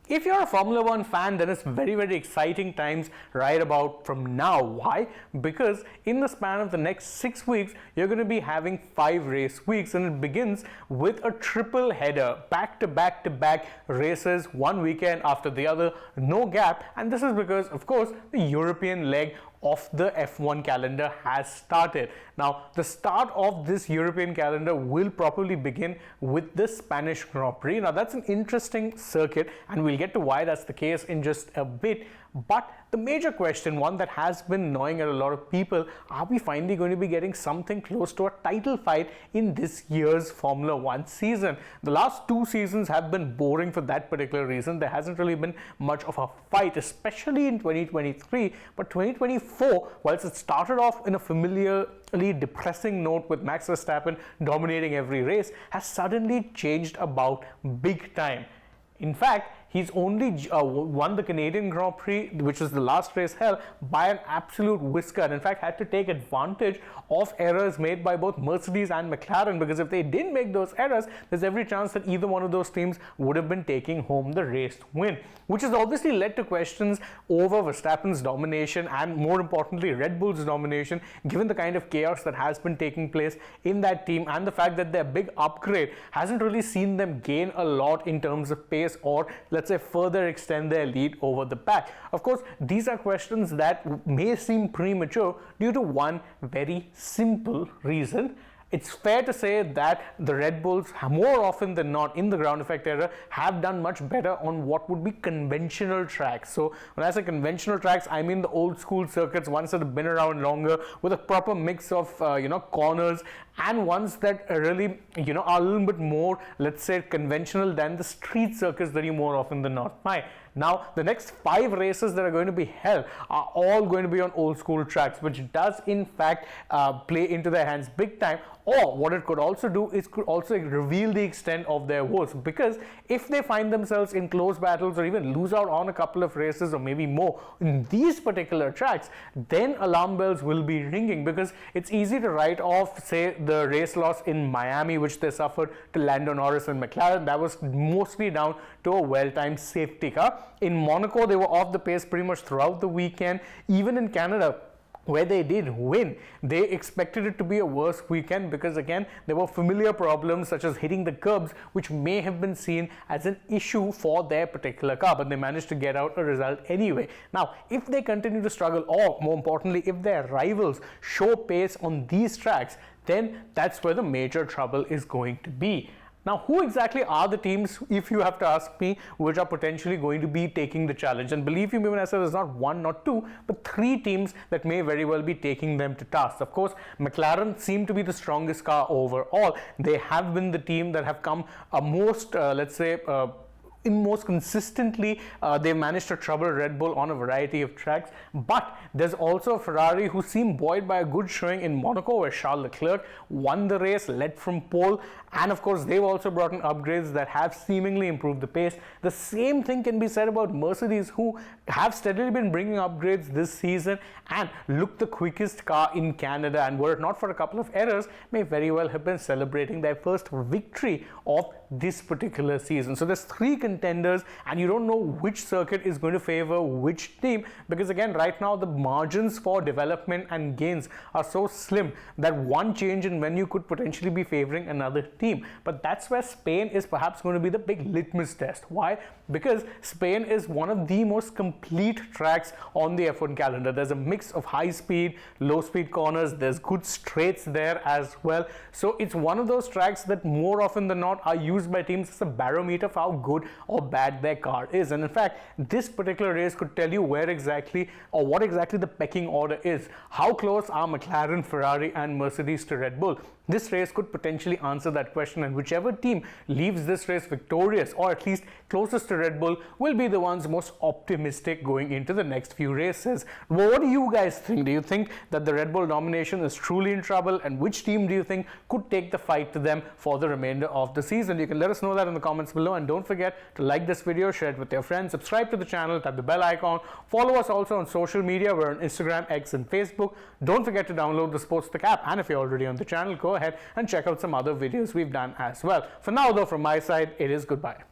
If you're a Formula One fan, then it's very, very exciting times right about from now. Why? Because in the span of the next 6 weeks, you're going to be having 5 race weeks, and it begins with a triple header, back to back to back races, one weekend after the other, no gap. And this is because, of course, the European leg of the F1 calendar has started. Now, the start of this European calendar will probably begin with the Spanish Grand Prix. Now, that's an interesting circuit, and we'll get to why that's the case in just a bit. But the major question, one that has been gnawing at a lot of people, are we finally going to be getting something close to a title fight in this year's Formula One season? The last 2 seasons have been boring for that particular reason. There hasn't really been much of a fight, especially in 2023. But 2024, whilst it started off in a familiarly depressing note with Max Verstappen dominating every race, has suddenly changed about big time. In fact, he's only won the Canadian Grand Prix, which was the last race held, by an absolute whisker. And in fact, had to take advantage of errors made by both Mercedes and McLaren, because if they didn't make those errors, there's every chance that either one of those teams would have been taking home the race win, which has obviously led to questions over Verstappen's domination and, more importantly, Red Bull's domination, given the kind of chaos that has been taking place in that team and the fact that their big upgrade hasn't really seen them gain a lot in terms of pace or, let's say, further extend their lead over the pack. Of course, these are questions that may seem premature due to one very simple reason. It's fair to say that the Red Bulls, more often than not in the ground effect era, have done much better on what would be conventional tracks. So when I say conventional tracks, I mean the old school circuits, ones that have been around longer, with a proper mix of corners, and ones that really are a little bit more, let's say, conventional than the street circuits that you more often than not find. Now, the next 5 races that are going to be held are all going to be on old school tracks, which does in fact play into their hands big time. Or what it could also do is could also reveal the extent of their woes, because if they find themselves in close battles or even lose out on a couple of races or maybe more in these particular tracks, then alarm bells will be ringing, because it's easy to write off, say, the race loss in Miami, which they suffered to Lando Norris and McLaren. That was mostly down to a well-timed safety car. In Monaco, they were off the pace pretty much throughout the weekend. Even in Canada, where they did win, they expected it to be a worse weekend, because again, there were familiar problems such as hitting the curbs, which may have been seen as an issue for their particular car, but they managed to get out a result anyway. Now, if they continue to struggle, or more importantly, if their rivals show pace on these tracks, then that's where the major trouble is going to be. Now, who exactly are the teams, if you have to ask me, which are potentially going to be taking the challenge? And believe you me when I say there's not 1, not 2, but 3 teams that may very well be taking them to task. Of course, McLaren seem to be the strongest car overall. They have been the team that have come most, most consistently. They managed to trouble Red Bull on a variety of tracks. But there's also a Ferrari who seem buoyed by a good showing in Monaco, where Charles Leclerc won the race, led from pole, and of course they've also brought in upgrades that have seemingly improved the pace. The same thing can be said about Mercedes, who have steadily been bringing upgrades this season and look the quickest car in Canada, and were it not for a couple of errors, may very well have been celebrating their first victory of this particular season. So there's 3 contenders, and you don't know which circuit is going to favor which team, because again, right now the margins for development and gains are so slim that one change in venue could potentially be favoring another team. But that's where Spain is perhaps going to be the big litmus test. Why? Because Spain is one of the most complete tracks on the F1 calendar. There's a mix of high speed, low speed corners, there's good straights there as well. So it's one of those tracks that more often than not are used by teams as a barometer for how good or bad their car is. And in fact, this particular race could tell you where exactly, or what exactly the pecking order is. How close are McLaren, Ferrari and Mercedes to Red Bull? This race could potentially answer that question, and whichever team leaves this race victorious, or at least closest to Red Bull, will be the ones most optimistic going into the next few races. Well, what do you guys think? Do you think that the Red Bull domination is truly in trouble, and which team do you think could take the fight to them for the remainder of the season? You can let us know that in the comments below, and don't forget to like this video, share it with your friends, subscribe to the channel, tap the bell icon, follow us also on social media. We're on Instagram, X and Facebook. Don't forget to download the SportsTak app, and if you're already on the channel, go ahead and check out some other videos we've done as well. For now though, from my side, it is goodbye.